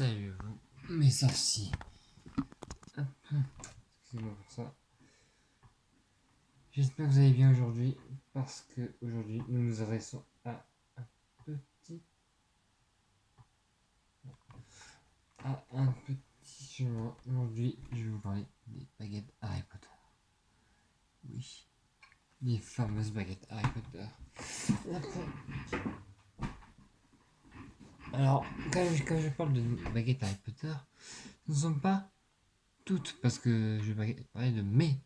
Salut vous, mes sorciers. Hop. Excusez-moi pour ça. J'espère que vous allez bien aujourd'hui, parce que aujourd'hui nous nous adressons à un petit chemin. Aujourd'hui, je vais vous parler des baguettes Harry Potter. Oui, les fameuses baguettes Harry Potter. Alors, quand je parle de baguettes Harry Potter, ce ne sont pas toutes, parce que je vais parler de mes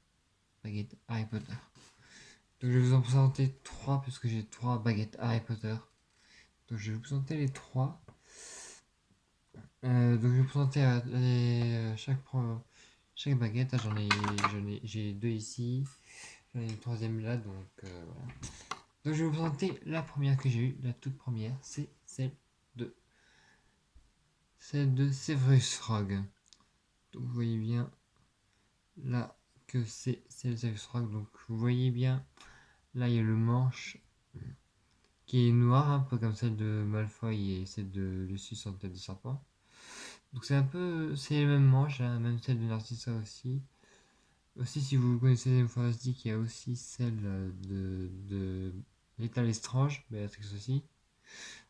baguettes Harry Potter. Donc je vais vous en présenter 3 puisque j'ai 3 baguettes Harry Potter. Donc je vais vous présenter les 3. Donc je vais vous présenter chaque baguette. Ah, j'ai 2 ici. J'en ai une troisième là, donc voilà. Donc je vais vous présenter la première que j'ai eue, la toute première, c'est de celle de Severus Rogue. Donc vous voyez bien là que c'est celle de Severus Rogue. Donc vous voyez bien là il y a le manche qui est noir, un peu comme celle de Malfoy et celle de Lucius en tête de serpent. Donc c'est les mêmes manches, hein, même celle de Narcissa aussi. Aussi, si vous connaissez les Fantastic, il y a aussi celle de L'état Lestrange, Béatrix aussi.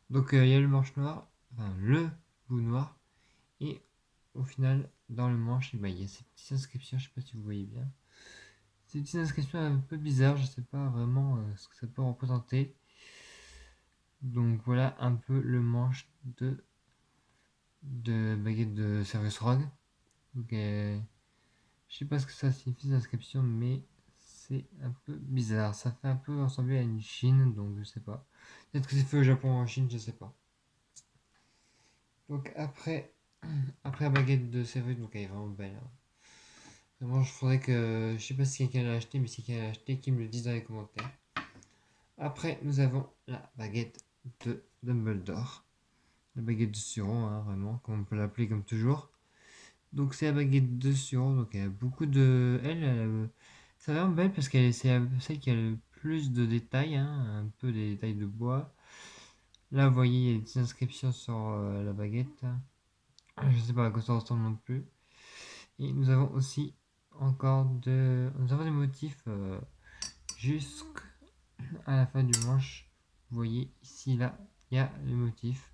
Donc il y a le manche noir, enfin le bout noir, et au final, dans le manche, il y a ces petites inscriptions, je sais pas si vous voyez bien. Ces petites inscriptions un peu bizarres, je sais pas vraiment ce que ça peut représenter. Donc voilà un peu le manche de baguette de Service Rogue. Donc, je sais pas ce que ça signifie l'inscription, mais c'est un peu bizarre. Ça fait un peu ressembler à une Chine, donc je sais pas. Peut-être que c'est fait au Japon ou en Chine, je sais pas. Donc après la baguette de Service, donc elle est vraiment belle, hein. Vraiment, je faudrait que. Je sais pas si quelqu'un l'a acheté, mais si quelqu'un l'a acheté, qu'il me le dise dans les commentaires. Après, nous avons la baguette de Dumbledore. La baguette de Suron, hein, vraiment, comme on peut l'appeler comme toujours. Donc c'est la baguette de Suron, donc elle a beaucoup de... c'est vraiment belle parce qu'elle c'est celle qui a le plus de détails, hein, un peu des détails de bois. Là, vous voyez, il y a des inscriptions sur la baguette. Je sais pas à quoi ça ressemble non plus. Et nous avons aussi nous avons des motifs jusqu'à la fin du manche. Vous voyez ici, là, il y a les motifs.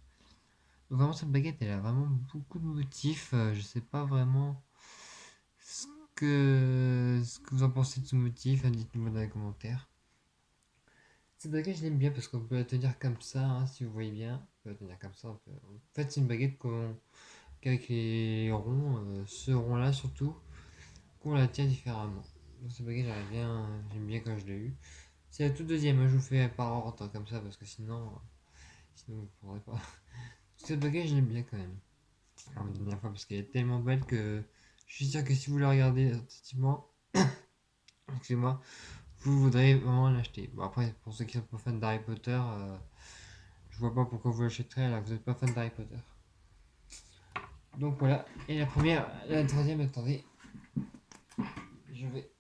Donc vraiment, cette baguette, elle a vraiment beaucoup de motifs. Je sais pas vraiment ce que vous en pensez de ce motif. Dites-moi dans les commentaires. Cette baguette, je l'aime bien parce qu'on peut la tenir comme ça, hein, si vous voyez bien. On peut la tenir comme ça. En fait, c'est une baguette qu'avec les ronds, ce rond-là surtout, qu'on la tient différemment. Donc cette baguette, j'aime bien quand je l'ai eu. C'est la toute deuxième, hein, je vous fais par ordre comme ça parce que sinon vous ne pourrez pas. Cette baguette, je l'aime bien quand même. Alors, la dernière fois parce qu'elle est tellement belle que je suis sûr que si vous la regardez attentivement, excusez-moi, vous voudrez vraiment l'acheter. Bon, après, pour ceux qui sont pas fans d'Harry Potter, je vois pas pourquoi vous l'achèterez alors que vous n'êtes pas fan d'Harry Potter. Donc voilà, et la troisième, attendez, je vais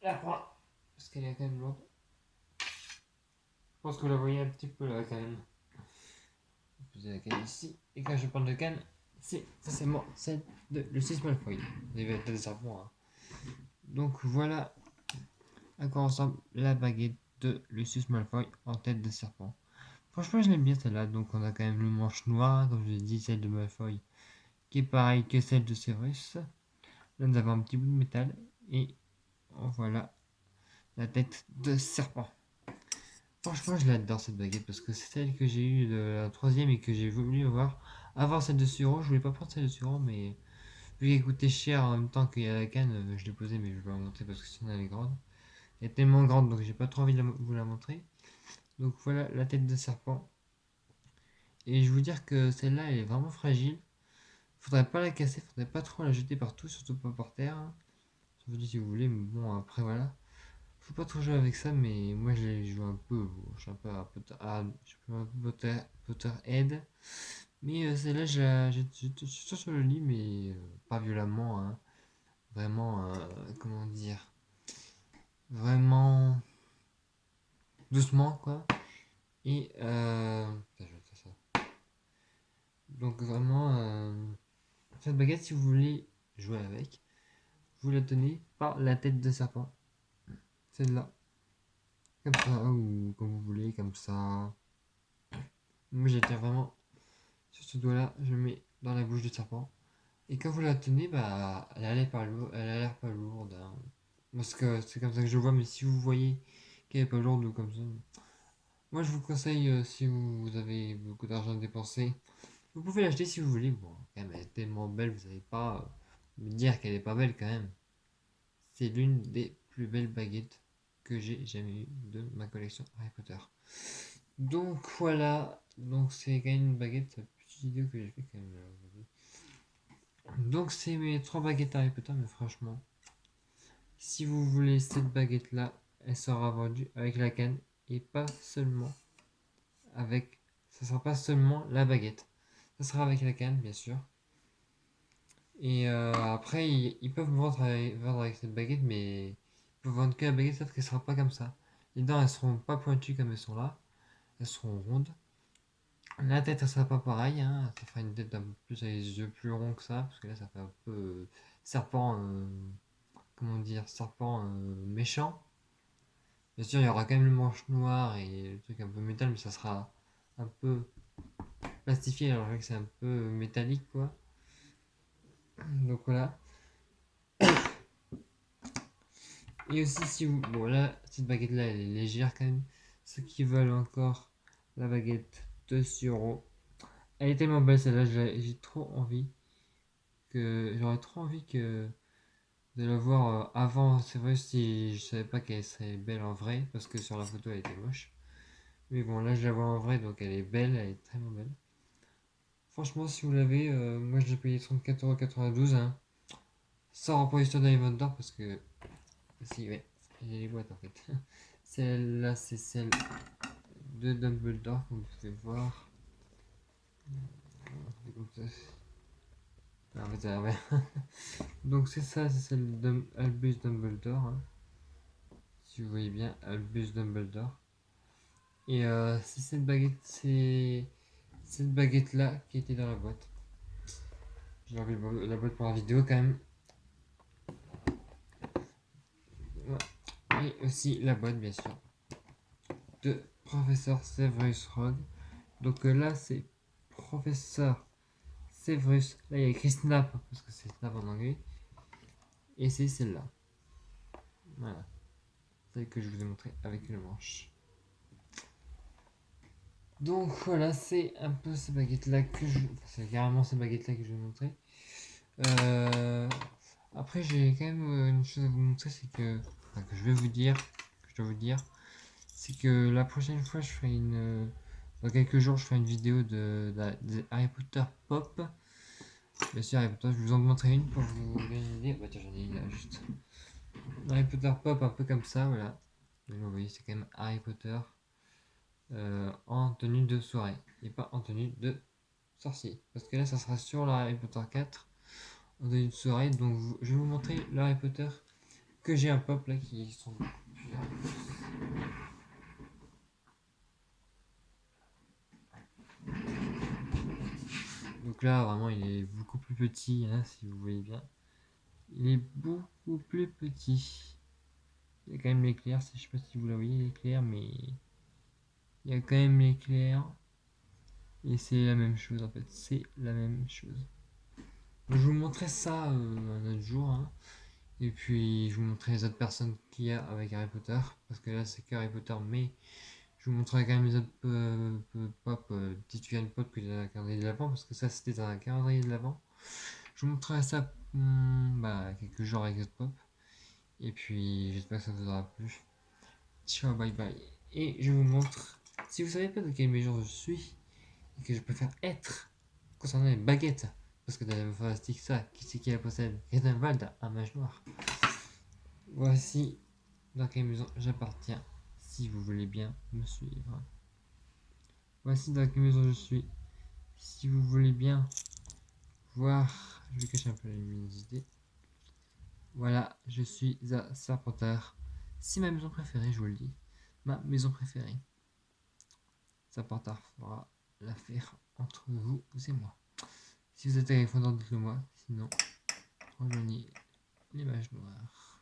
la prendre parce qu'elle est quand même lourde. Je pense que vous la voyez un petit peu là quand même. Poser la canne ici, et quand je parle de canne, c'est forcément celle de Lucius Malfoy. Vous avez des serpents, hein. Donc voilà à quoi ressemble la baguette de Lucius Malfoy en tête de serpent. Franchement, je l'aime bien celle-là. Donc on a quand même le manche noir, comme je l'ai dit, celle de Malfoy, qui est pareil que celle de Severus. Là, nous avons un petit bout de métal, et voilà la tête de serpent. Franchement, je l'adore cette baguette parce que c'est celle que j'ai eue de la troisième et que j'ai voulu avoir avant celle de Suro. Je voulais pas prendre celle de Suro, mais vu qu'elle coûtait cher en même temps qu'il y a la canne, je l'ai posée, mais je vais pas la montrer parce que sinon elle est grande. Elle est tellement grande donc j'ai pas trop envie de vous la montrer. Donc voilà la tête de serpent. Et je vais vous dire que celle-là elle est vraiment fragile. Faudrait pas la casser, faudrait pas trop la jeter partout, surtout pas par terre, hein. Je vous dis si vous voulez, mais bon après voilà. Faut pas trop jouer avec ça, mais moi je joue un peu. Je suis un peu Potterhead. Mais celle-là, je suis sur le lit, mais pas violemment, hein. Vraiment, comment dire, vraiment doucement, quoi. Et, je vais faire ça. Donc vraiment, cette baguette, si vous voulez jouer avec, vous la tenez par la tête de serpent. Celle-là. Comme ça, ou comme vous voulez, comme ça. Moi, je tiens vraiment sur ce doigt-là, je le mets dans la bouche du serpent. Et quand vous la tenez, bah, elle a l'air pas lourde. Hein. Parce que c'est comme ça que je vois, mais si vous voyez qu'elle est pas lourde ou comme ça, moi je vous conseille, si vous avez beaucoup d'argent à dépenser, vous pouvez l'acheter si vous voulez. Bon, quand même, elle est tellement belle, vous n'allez pas me dire qu'elle est pas belle quand même. C'est l'une des plus belles baguettes que j'ai jamais eues de ma collection Harry Potter. Donc voilà, donc c'est quand même une baguette, petite vidéo que j'ai fait quand même aujourd'hui. Donc c'est mes 3 baguettes Harry Potter, mais franchement, si vous voulez cette baguette là, elle sera vendue avec la canne et pas seulement avec. Ça sera pas seulement la baguette, ça sera avec la canne bien sûr. Et après, ils peuvent vendre avec cette baguette, mais ils peuvent vendre que la baguette, sauf qu'elle sera pas comme ça. Les dents, elles seront pas pointues comme elles sont là, elles seront rondes. La tête, elle sera pas pareille, hein. Ça fera une tête un peu plus avec les yeux plus ronds que ça, parce que là, ça fait un peu serpent, comment dire, serpent méchant. Bien sûr, il y aura quand même le manche noir et le truc un peu métal, mais ça sera un peu plastifié, alors que c'est un peu métallique, quoi. Donc voilà. Et aussi, si vous. Bon, là, cette baguette-là, elle est légère quand même. Ceux qui veulent encore la baguette de Suro. Elle est tellement belle celle-là, j'ai trop envie que. J'aurais trop envie que de la voir avant. C'est vrai, si je savais pas qu'elle serait belle en vrai, parce que sur la photo elle était moche. Mais bon, là je la vois en vrai, donc elle est belle, elle est très belle. Franchement, si vous l'avez, moi je l'ai payé 34,92€. Hein, sans reproduction d'Inventor, parce que. Si, ouais, j'ai les boîtes en fait. Celle-là, c'est celle de Dumbledore, comme vous pouvez voir. Ah, en fait, ouais. Donc c'est ça, c'est celle d'Albus Dumbledore. Hein. Si vous voyez bien, Albus Dumbledore. Et c'est cette baguette là qui était dans la boîte. J'ai enlevé la boîte pour la vidéo quand même. Ouais. Et aussi la boîte bien sûr de Professeur Severus Rogue. Donc là c'est Professeur Severus. Là il y a écrit Snap parce que c'est Snap en anglais. Et c'est celle-là. Voilà. Celle que je vous ai montré avec une manche. Donc voilà, c'est un peu ces baguettes là que je. Enfin, c'est carrément ces baguettes là que je vais vous montrer. Après, j'ai quand même une chose à vous montrer, c'est que. Enfin, que je vais vous dire, que je dois vous dire, c'est que la prochaine fois, je ferai une. Dans quelques jours, je ferai une vidéo de Harry Potter Pop. Bien sûr, Harry Potter, je vais vous en montrer une pour vous donner une idée. Bah, tiens, j'en ai une là, juste. Harry Potter Pop, un peu comme ça, voilà. Donc, vous voyez, c'est quand même Harry Potter en tenue de soirée et pas en tenue de sorcier. Parce que là, ça sera sur la Harry Potter 4 en tenue de soirée. Donc, je vais vous montrer le Harry Potter que j'ai un pop là qui sont plusieurs. Donc là, vraiment, il est beaucoup plus petit, hein, si vous voyez bien. Il est beaucoup plus petit. Il y a quand même l'éclair, je sais pas si vous la voyez l'éclair, mais il y a quand même l'éclair. Et c'est la même chose en fait, c'est la même chose. Donc, je vous montrerai ça un autre jour. Hein. Et puis je vous montrerai les autres personnes qu'il y a avec Harry Potter. Parce que là c'est que Harry Potter, mais je vous montrerai quand même les autres pop, petites figurines pop que j'ai dans la calendrier de l'avant. Parce que ça c'était dans la calendrier de l'avant. Je vous montrerai ça quelques jours avec les autres pop. Et puis j'espère que ça vous aura plu. Ciao, bye bye. Et je vous montre, si vous savez pas de quel mesure je suis et que je préfère être concernant les baguettes, parce que dans la fantastique, ça, qui c'est qui la possède? Grindelwald, un mage noir. Voici dans quelle maison j'appartiens, si vous voulez bien me suivre. Voici dans quelle maison je suis, si vous voulez bien voir. Je vais cacher un peu la luminosité. Voilà, je suis à Serpentard. C'est ma maison préférée, je vous le dis. Ma maison préférée. Serpentard fera l'affaire entre vous et moi. Si vous êtes téléphonant, dites-le moi. Sinon, rejoignez l'image noire.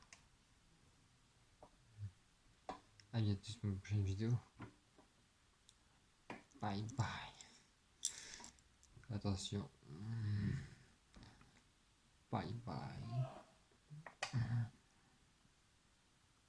À bientôt pour une prochaine vidéo. Bye bye. Attention. Bye bye.